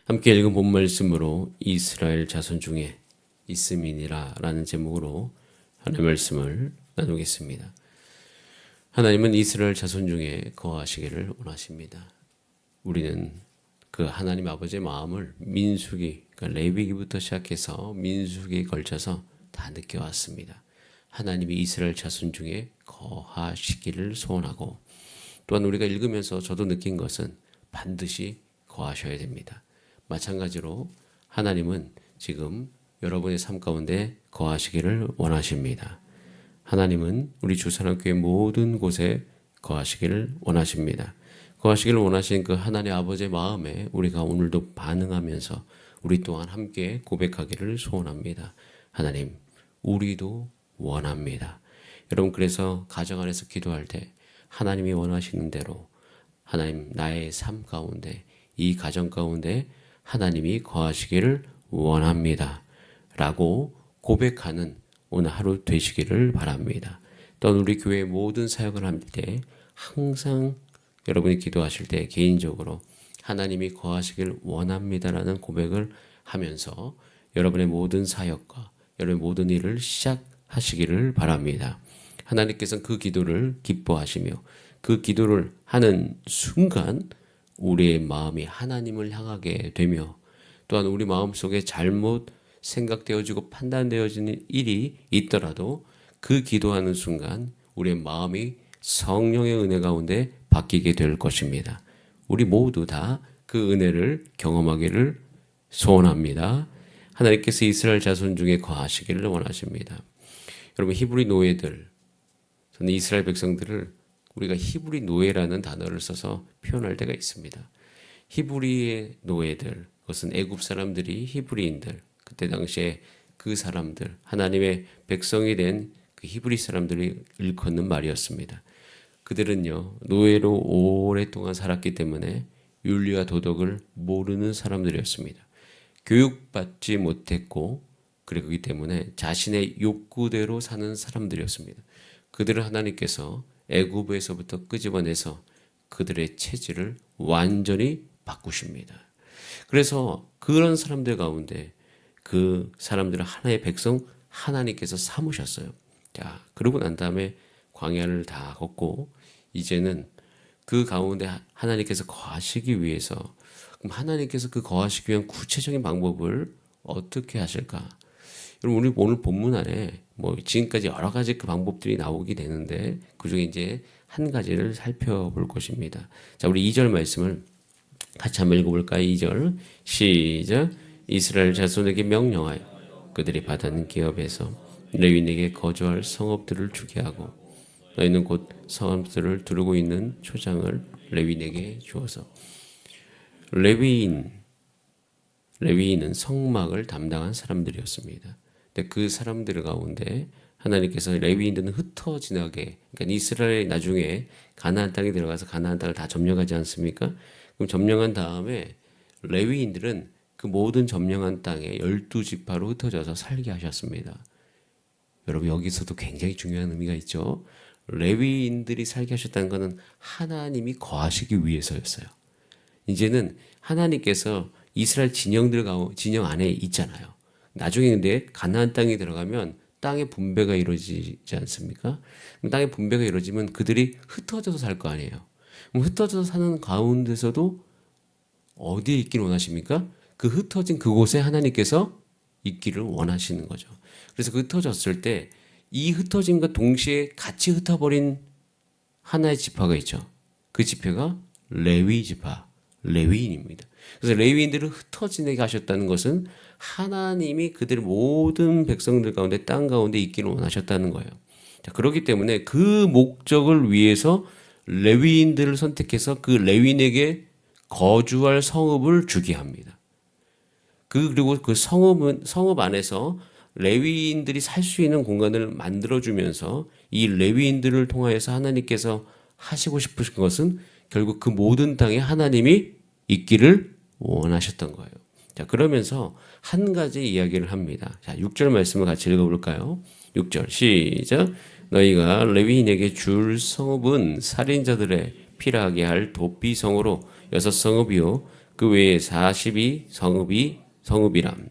함께 읽은 본 말씀으로 이스라엘 자손 중에 있음이니라 라는 제목으로 하나님의 말씀을 나누겠습니다. 하나님은 이스라엘 자손 중에 거하시기를 원하십니다. 우리는 그 하나님 아버지의 마음을 민수기, 그러니까 레위기부터 시작해서 민수기에 걸쳐서 다 느껴왔습니다. 하나님이 이스라엘 자손 중에 거하시기를 소원하고, 또한 우리가 읽으면서 저도 느낀 것은 반드시 거하셔야 됩니다. 마찬가지로 하나님은 지금 여러분의 삶 가운데 거하시기를 원하십니다. 하나님은 우리 주사랑교회 모든 곳에 거하시기를 원하십니다. 거하시기를 원하신 그 하나님 아버지의 마음에 우리가 오늘도 반응하면서 우리 또한 함께 고백하기를 소원합니다. 하나님, 우리도 원합니다. 여러분, 그래서 가정 안에서 기도할 때 하나님이 원하시는 대로 하나님, 나의 삶 가운데, 이 가정 가운데 하나님이 거하시기를 원합니다 라고 고백하는 오늘 하루 되시기를 바랍니다. 또한 우리 교회 모든 사역을 할 때 항상 여러분이 기도하실 때 개인적으로 하나님이 거하시길 원합니다라는 고백을 하면서 여러분의 모든 사역과 여러분의 모든 일을 시작하시기를 바랍니다. 하나님께서는 그 기도를 기뻐하시며 그 기도를 하는 순간 우리의 마음이 하나님을 향하게 되며, 또한 우리 마음속에 잘못 생각되어지고 판단되어지는 일이 있더라도 그 기도하는 순간 우리의 마음이 성령의 은혜 가운데 바뀌게 될 것입니다. 우리 모두 다 그 은혜를 경험하기를 소원합니다. 하나님께서 이스라엘 자손 중에 거하시기를 원하십니다. 여러분, 히브리 노예들, 저는 이스라엘 백성들을 우리가 히브리 노예라는 단어를 써서 표현할 때가 있습니다. 히브리의 노예들, 그것은 애굽 사람들이 히브리인들, 그때 당시에 그 사람들, 하나님의 백성이 된 그 히브리 사람들이 일컫는 말이었습니다. 그들은요, 노예로 오랫동안 살았기 때문에 윤리와 도덕을 모르는 사람들이었습니다. 교육받지 못했고, 그렇기 때문에 자신의 욕구대로 사는 사람들이었습니다. 그들을 하나님께서 애굽에서부터 끄집어내서 그들의 체질을 완전히 바꾸십니다. 그래서 그런 사람들 가운데 그 사람들을 하나의 백성 하나님께서 삼으셨어요. 자, 그러고 난 다음에 광야를 다 걷고 이제는 그 가운데 하나님께서 거하시기 위해서, 그럼 하나님께서 그 거하시기 위한 구체적인 방법을 어떻게 하실까? 여러분, 우리 오늘 본문 안에 지금까지 여러 가지 그 방법들이 나오게 되는데 그중에 이제 한 가지를 살펴볼 것입니다. 자, 우리 2절 말씀을 같이 한번 읽어볼까요? 2절 시작. 이스라엘 자손에게 명령하여 그들이 받은 기업에서 레위인에게 거주할 성읍들을 주게 하고 너희는 곧 성읍들을 두르고 있는 초장을 레위인에게 주어서. 레위인은 성막을 담당한 사람들이었습니다. 근데 그 사람들 가운데 하나님께서 레위인들은 흩어 지나게, 그러니까 이스라엘이 나중에 가나안 땅에 들어가서 가나안 땅을 다 점령하지 않습니까? 그럼 점령한 다음에 레위인들은 그 모든 점령한 땅에 12지파로 흩어져서 살게 하셨습니다. 여러분, 여기서도 굉장히 중요한 의미가 있죠. 레위인들이 살게 하셨다는 것은 하나님이 거하시기 위해서였어요. 이제는 하나님께서 이스라엘 진영 안에 있잖아요. 나중에 근데 가나안 땅에 들어가면 땅의 분배가 이루어지지 않습니까? 땅의 분배가 이루어지면 그들이 흩어져서 살 거 아니에요. 그럼 흩어져서 사는 가운데서도 어디에 있기를 원하십니까? 그 흩어진 그곳에 하나님께서 있기를 원하시는 거죠. 그래서 그 흩어졌을 때 이 흩어짐과 동시에 같이 흩어버린 하나의 지파가 있죠. 그 지파가 레위 지파, 레위인입니다. 그래서 레위인들을 흩어지게 하셨다는 것은 하나님이 그들 모든 백성들 가운데 땅 가운데 있기를 원하셨다는 거예요. 자, 그렇기 때문에 그 목적을 위해서 레위인들을 선택해서 그 레위인에게 거주할 성읍을 주게 합니다. 그리고 그 성읍 안에서 레위인들이 살 수 있는 공간을 만들어주면서 이 레위인들을 통하여서 하나님께서 하시고 싶으신 것은 결국 그 모든 땅에 하나님이 있기를 원하셨던 거예요. 자, 그러면서 한 가지 이야기를 합니다. 자, 6절 말씀을 같이 읽어볼까요? 6절 시작. 너희가 레위인에게 줄 성읍은 살인자들의 피라하게 할 도피성으로 6성읍이요 그 외에 42 성읍이람.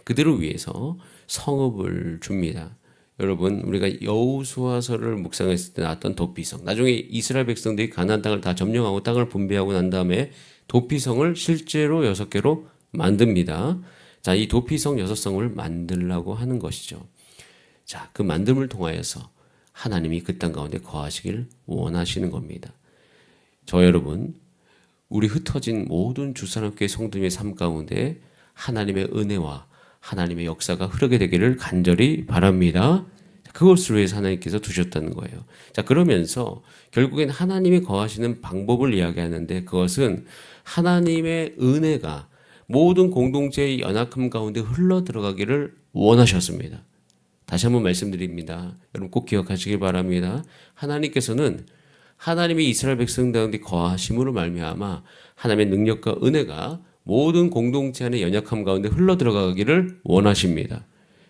그들을 위해서 성읍을 줍니다. 여러분, 우리가 여호수아서를 묵상했을 때 나왔던 도피성. 나중에 이스라엘 백성들이 가나안 땅을 다 점령하고 땅을 분배하고 난 다음에 도피성을 실제로 6개로 만듭니다. 자, 이 도피성 6성을 만들라고 하는 것이죠. 자, 그 만듦을 통하여서 하나님이 그 땅 가운데 거하시길 원하시는 겁니다. 저 여러분, 우리 흩어진 모든 주산업교회 성도님의 삶 가운데 하나님의 은혜와 하나님의 역사가 흐르게 되기를 간절히 바랍니다. 그것을 위해서 하나님께서 두셨다는 거예요. 자, 그러면서 결국엔 하나님이 거하시는 방법을 이야기하는데 그것은 하나님의 은혜가 모든 공동체의 연약함 가운데 흘러 들어가기를 원하셨습니다. 다시 한번 말씀드립니다. 여러분 꼭 기억하시길 바랍니다. 하나님께서는 하나님이 이스라엘 백성 가운데 거하심으로 말미암아 하나님의 능력과 은혜가 모든 공동체 안의 연약함 가운데 흘러 들어가기를 원하십니다.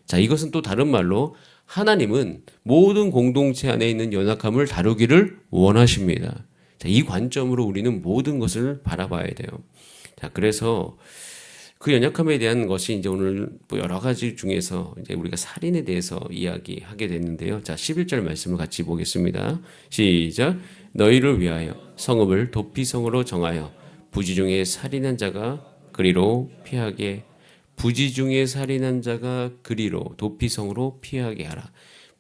자, 이것은 또 다른 말로 하나님은 모든 공동체 안에 있는 연약함을 다루기를 원하십니다. 자, 이 관점으로 우리는 모든 것을 바라봐야 돼요. 자, 그래서 그 연약함에 대한 것이 이제 오늘 여러 가지 중에서 이제 우리가 살인에 대해서 이야기하게 됐는데요. 자, 11절 말씀을 같이 보겠습니다. 시작. 너희를 위하여 성읍을 도피성으로 정하여 부지 중에 살인한 자가 그리로 피하게 부지 중에 살인한 자가 그리로 도피성으로 피하게 하라.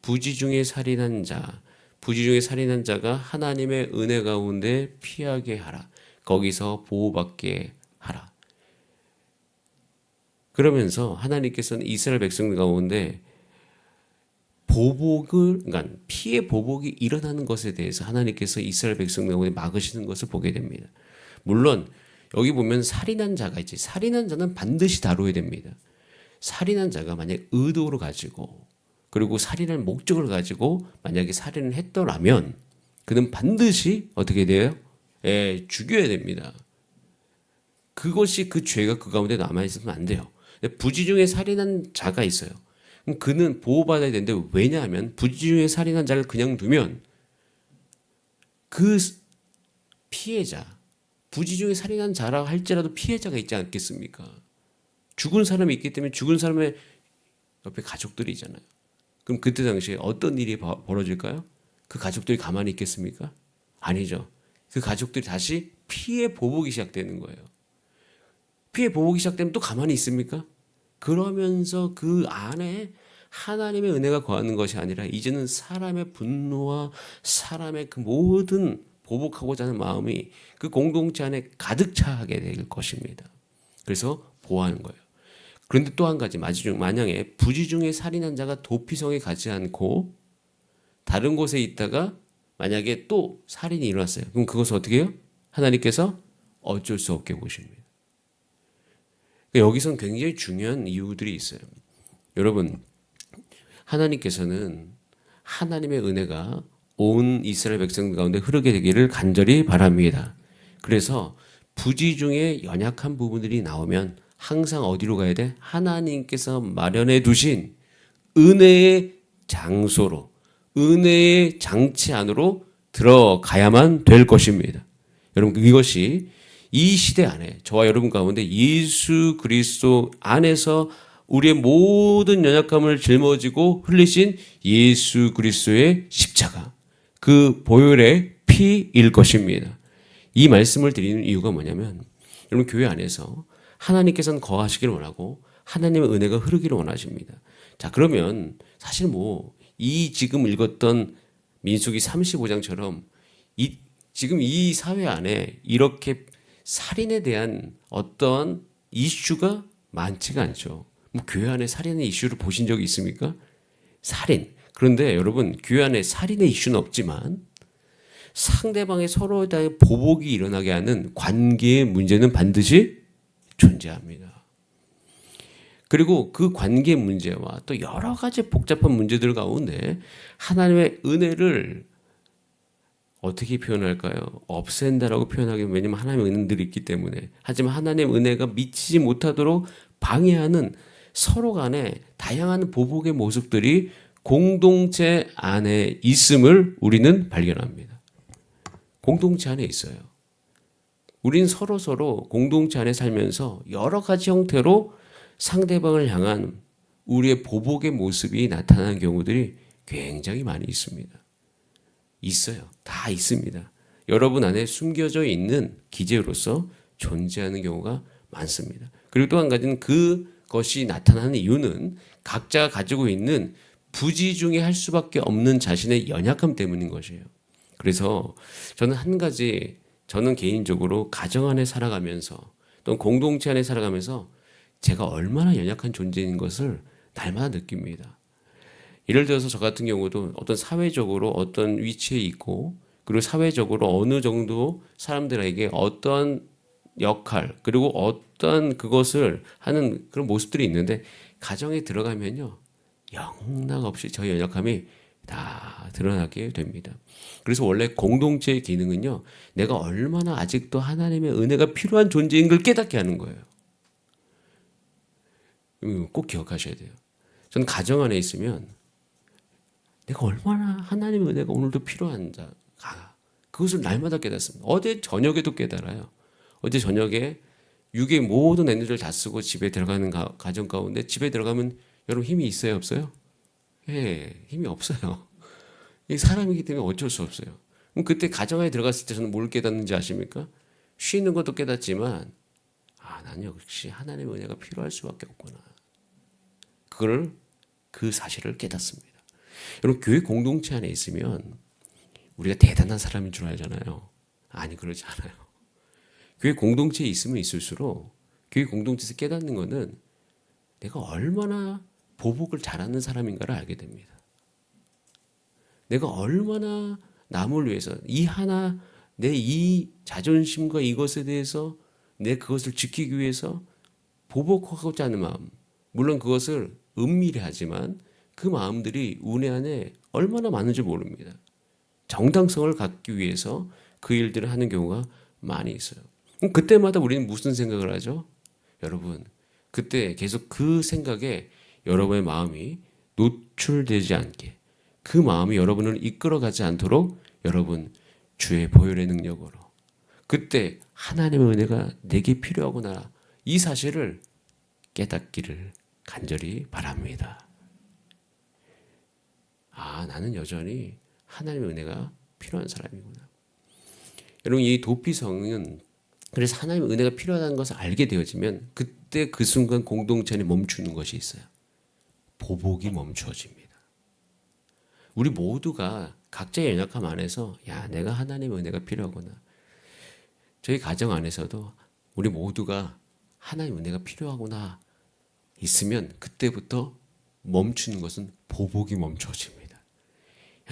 부지 중에 살인한 자가 하나님의 은혜 가운데 피하게 하라. 거기서 보호받게 하라. 그러면서 하나님께서는 이스라엘 백성 가운데 그러니까 피해 보복이 일어나는 것에 대해서 하나님께서 이스라엘 백성 가운데 막으시는 것을 보게 됩니다. 물론 여기 보면 살인한 자가 있지. 살인한 자는 반드시 다뤄야 됩니다. 살인한 자가 만약 의도를 가지고 그리고 살인할 목적을 가지고 만약에 살인을 했더라면 그는 반드시 어떻게 돼요? 죽여야 됩니다. 그것이 그 죄가 그 가운데 남아있으면 안 돼요. 부지 중에 살인한 자가 있어요. 그럼 그는 보호받아야 되는데 왜냐하면 부지 중에 살인한 자를 그냥 두면 그 피해자, 부지 중에 살인한 자라 할지라도 피해자가 있지 않겠습니까? 죽은 사람이 있기 때문에 죽은 사람의 옆에 가족들이 있잖아요. 그럼 그때 당시에 어떤 일이 벌어질까요? 그 가족들이 가만히 있겠습니까? 아니죠. 그 가족들이 다시 피해 보복이 시작되는 거예요. 피해 보복이 시작되면 또 가만히 있습니까? 그러면서 그 안에 하나님의 은혜가 거하는 것이 아니라 이제는 사람의 분노와 사람의 그 모든 보복하고자 하는 마음이 그 공동체 안에 가득 차게 될 것입니다. 그래서 보호하는 거예요. 그런데 또 한 가지, 만약에 부지 중에 살인한 자가 도피성에 가지 않고 다른 곳에 있다가 만약에 또 살인이 일어났어요. 그럼 그것을 어떻게 해요? 하나님께서 어쩔 수 없게 보십니다. 여기선 굉장히 중요한 이유들이 있어요. 여러분, 하나님께서는 하나님의 은혜가 온 이스라엘 백성 가운데 흐르게 되기를 간절히 바랍니다. 그래서 부지 중에 연약한 부분들이 나오면 항상 어디로 가야 돼? 하나님께서 마련해 두신 은혜의 장소로, 은혜의 장치 안으로 들어가야만 될 것입니다. 여러분, 이것이 이 시대 안에 저와 여러분 가운데 예수 그리스도 안에서 우리의 모든 연약함을 짊어지고 흘리신 예수 그리스도의 십자가, 그 보혈의 피일 것입니다. 이 말씀을 드리는 이유가 뭐냐면 여러분 교회 안에서 하나님께서는 거하시기를 원하고 하나님의 은혜가 흐르기를 원하십니다. 자, 그러면 사실 이 지금 읽었던 민수기 35장처럼 지금 이 사회 안에 이렇게 살인에 대한 어떤 이슈가 많지가 않죠. 교회 안에 살인의 이슈를 보신 적이 있습니까? 살인. 그런데 여러분, 교회 안에 살인의 이슈는 없지만 상대방의 서로에 대해 보복이 일어나게 하는 관계의 문제는 반드시 존재합니다. 그리고 그 관계 문제와 또 여러 가지 복잡한 문제들 가운데 하나님의 은혜를 어떻게 표현할까요? 없앤다라고 표현하기는 왜냐하면 하나님의 은혜는 늘 있기 때문에. 하지만 하나님의 은혜가 미치지 못하도록 방해하는 서로 간에 다양한 보복의 모습들이 공동체 안에 있음을 우리는 발견합니다. 공동체 안에 있어요. 우린 서로 공동체 안에 살면서 여러 가지 형태로 상대방을 향한 우리의 보복의 모습이 나타나는 경우들이 굉장히 많이 있습니다. 있어요. 다 있습니다. 여러분 안에 숨겨져 있는 기제로서 존재하는 경우가 많습니다. 그리고 또 한 가지는 그것이 나타나는 이유는 각자가 가지고 있는 부지 중에 할 수밖에 없는 자신의 연약함 때문인 것이에요. 그래서 저는 한 가지, 저는 개인적으로 가정 안에 살아가면서 또 공동체 안에 살아가면서 제가 얼마나 연약한 존재인 것을 날마다 느낍니다. 예를 들어서 저 같은 경우도 어떤 사회적으로 어떤 위치에 있고, 그리고 사회적으로 어느 정도 사람들에게 어떤 역할, 그리고 어떤 그것을 하는 그런 모습들이 있는데, 가정에 들어가면요, 영락없이 저의 연약함이 다 드러나게 됩니다. 그래서 원래 공동체의 기능은요, 내가 얼마나 아직도 하나님의 은혜가 필요한 존재인 걸 깨닫게 하는 거예요. 꼭 기억하셔야 돼요. 저는 가정 안에 있으면 내가 얼마나 하나님의 은혜가 오늘도 필요한 자, 그것을 날마다 깨닫습니다. 어제 저녁에도 깨달아요. 어제 저녁에 육의 모든 에너지를 다 쓰고 집에 들어가는 가정 가운데, 집에 들어가면 여러분 힘이 있어요, 없어요? 예, 힘이 없어요. 사람이기 때문에 어쩔 수 없어요. 그럼 그때 가정 안에 들어갔을 때 저는 뭘 깨닫는지 아십니까? 쉬는 것도 깨닫지만, 난 역시 하나님의 은혜가 필요할 수밖에 없구나. 그 사실을 깨닫습니다. 여러분, 교회 공동체 안에 있으면 우리가 대단한 사람인 줄 알잖아요. 아니, 그러지 않아요. 교회 공동체에 있으면 있을수록 교회 공동체에서 깨닫는 것은 내가 얼마나 보복을 잘하는 사람인가를 알게 됩니다. 내가 얼마나 남을 위해서 내 이 자존심과 이것에 대해서 내 그것을 지키기 위해서 보복하고자 하는 마음, 물론 그것을 은밀히 하지만 그 마음들이 우리 안에 얼마나 많은지 모릅니다. 정당성을 갖기 위해서 그 일들을 하는 경우가 많이 있어요. 그때마다 우리는 무슨 생각을 하죠? 여러분, 그때 계속 그 생각에 여러분의 마음이 노출되지 않게, 그 마음이 여러분을 이끌어가지 않도록 여러분 주의 보혈의 능력으로, 그때 하나님의 은혜가 내게 필요하구나, 이 사실을 깨닫기를 간절히 바랍니다. 나는 여전히 하나님의 은혜가 필요한 사람이구나. 여러분, 이 도피성은 그래서 하나님의 은혜가 필요하다는 것을 알게 되어지면 그때 그 순간 공동체 안에 멈추는 것이 있어요. 보복이 멈추어집니다. 우리 모두가 각자의 연약함 안에서 내가 하나님의 은혜가 필요하구나. 저희 가정 안에서도 우리 모두가 하나님의 은혜가 필요하구나 있으면 그때부터 멈추는 것은 보복이 멈춰집니다.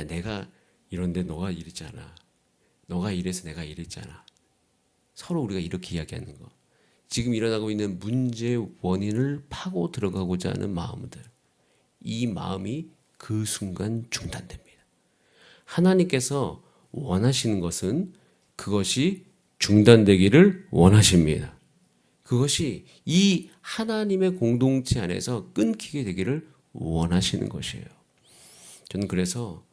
내가 이런데 너가 이랬잖아. 너가 이래서 내가 이랬잖아. 서로 우리가 이렇게 이야기하는 거. 지금 일어나고 있는 문제의 원인을 파고 들어가고자 하는 마음들. 이 마음이 그 순간 중단됩니다. 하나님께서 원하시는 것은 그것이 중단되기를 원하십니다. 그것이 이 하나님의 공동체 안에서 끊기게 되기를 원하시는 것이에요. 저는 그래서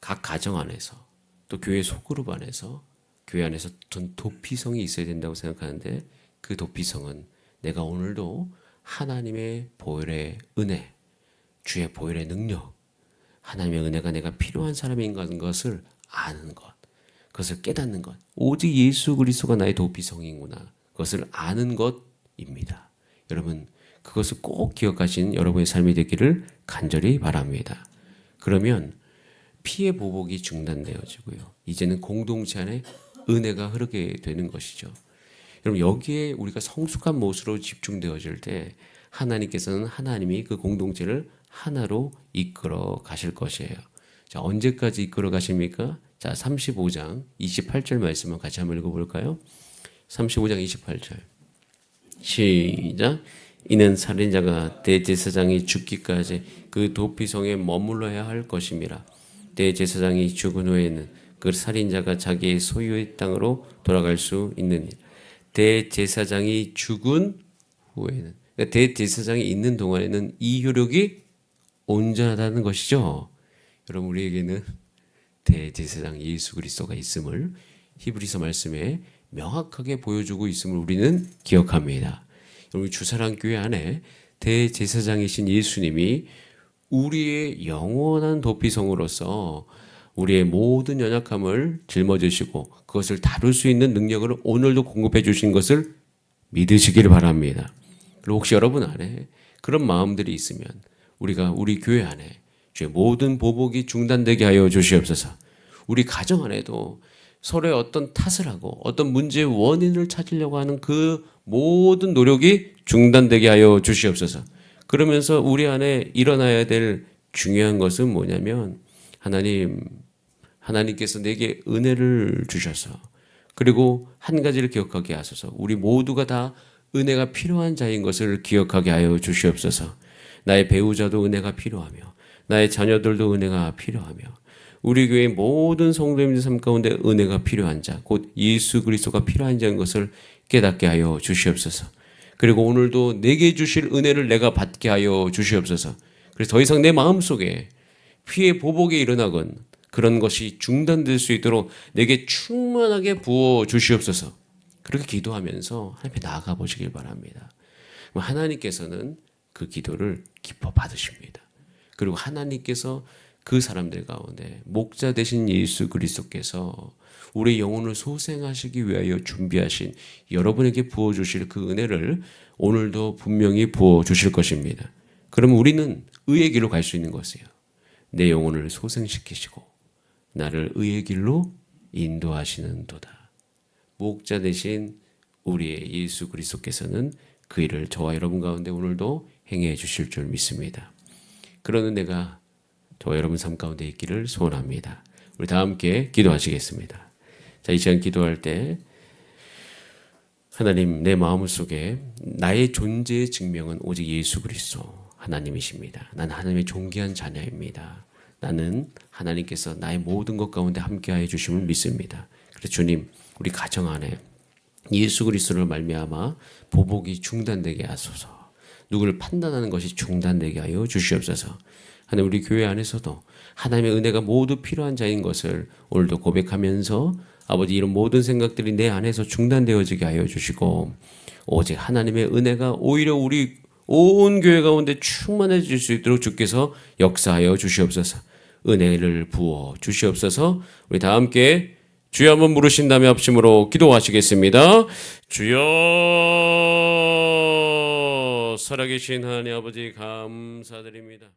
각 가정 안에서 또 교회 소그룹 안에서 교회 안에서 전 도피성이 있어야 된다고 생각하는데, 그 도피성은 내가 오늘도 하나님의 보혈의 은혜, 주의 보혈의 능력, 하나님의 은혜가 내가 필요한 사람인 것을 아는 것, 그것을 깨닫는 것, 오직 예수 그리스도가 나의 도피성이구나, 그것을 아는 것입니다. 여러분, 그것을 꼭 기억하시는 여러분의 삶이 되기를 간절히 바랍니다. 그러면 피해 보복이 중단되어지고요, 이제는 공동체 안에 은혜가 흐르게 되는 것이죠. 여러분, 여기에 우리가 성숙한 모습으로 집중되어질 때 하나님께서는 하나님이 그 공동체를 하나로 이끌어 가실 것이에요. 자, 언제까지 이끌어 가십니까? 자, 35장 28절 말씀을 같이 한번 읽어볼까요? 35장 28절 시작. 이는 살인자가 대제사장이 죽기까지 그 도피성에 머물러야 할 것임이라. 대제사장이 죽은 후에는 그 살인자가 자기의 소유의 땅으로 돌아갈 수 있느니라. 대제사장이 죽은 후에는, 그러니까 대제사장이 있는 동안에는 이 효력이 온전하다는 것이죠. 여러분, 우리에게는 대제사장 예수 그리스도가 있음을 히브리서 말씀에 명확하게 보여주고 있음을 우리는 기억합니다. 우리 주사랑교회 안에 대제사장이신 예수님이 우리의 영원한 도피성으로서 우리의 모든 연약함을 짊어지시고 그것을 다룰 수 있는 능력을 오늘도 공급해 주신 것을 믿으시기를 바랍니다. 그리고 혹시 여러분 안에 그런 마음들이 있으면 우리가 우리 교회 안에 주의 모든 보복이 중단되게 하여 주시옵소서. 우리 가정 안에도 서로의 어떤 탓을 하고 어떤 문제의 원인을 찾으려고 하는 그 모든 노력이 중단되게 하여 주시옵소서. 그러면서 우리 안에 일어나야 될 중요한 것은 뭐냐면 하나님께서 내게 은혜를 주셔서 그리고 한 가지를 기억하게 하소서. 우리 모두가 다 은혜가 필요한 자인 것을 기억하게 하여 주시옵소서. 나의 배우자도 은혜가 필요하며 나의 자녀들도 은혜가 필요하며 우리 교회의 모든 성도님들 삶 가운데 은혜가 필요한 자, 곧 예수 그리스도가 필요한 자인 것을 깨닫게 하여 주시옵소서. 그리고 오늘도 내게 주실 은혜를 내가 받게 하여 주시옵소서. 그래서 더 이상 내 마음속에 피해 보복이 일어나건 그런 것이 중단될 수 있도록 내게 충만하게 부어 주시옵소서. 그렇게 기도하면서 하나님 앞에 나아가 보시길 바랍니다. 하나님께서는 그 기도를 기뻐 받으십니다. 그리고 하나님께서 그 사람들 가운데 목자 되신 예수 그리스도께서 우리의 영혼을 소생하시기 위하여 준비하신 여러분에게 부어주실 그 은혜를 오늘도 분명히 부어주실 것입니다. 그러면 우리는 의의 길로 갈 수 있는 것이에요. 내 영혼을 소생시키시고 나를 의의 길로 인도하시는 도다. 목자 되신 우리의 예수 그리스도께서는 그 일을 저와 여러분 가운데 오늘도 행해 주실 줄 믿습니다. 그런 은혜가 저와 여러분 삶 가운데 있기를 소원합니다. 우리 다 함께 기도하시겠습니다. 자, 이 시간 기도할 때 하나님, 내 마음속에 나의 존재의 증명은 오직 예수 그리스도 하나님이십니다. 나는 하나님의 존귀한 자녀입니다. 나는 하나님께서 나의 모든 것 가운데 함께하여 주심을 믿습니다. 그래서 주님, 우리 가정 안에 예수 그리스도를 말미암아 보복이 중단되게 하소서. 누구를 판단하는 것이 중단되게 하여 주시옵소서. 하나님, 우리 교회 안에서도 하나님의 은혜가 모두 필요한 자인 것을 오늘도 고백하면서 아버지 이런 모든 생각들이 내 안에서 중단되어지게 하여 주시고 오직 하나님의 은혜가 오히려 우리 온 교회 가운데 충만해질 수 있도록 주께서 역사하여 주시옵소서. 은혜를 부어 주시옵소서. 우리 다 함께 주여 한번 부르신 다음에 합심으로 기도하시겠습니다. 주여, 살아계신 하나님 아버지 감사드립니다.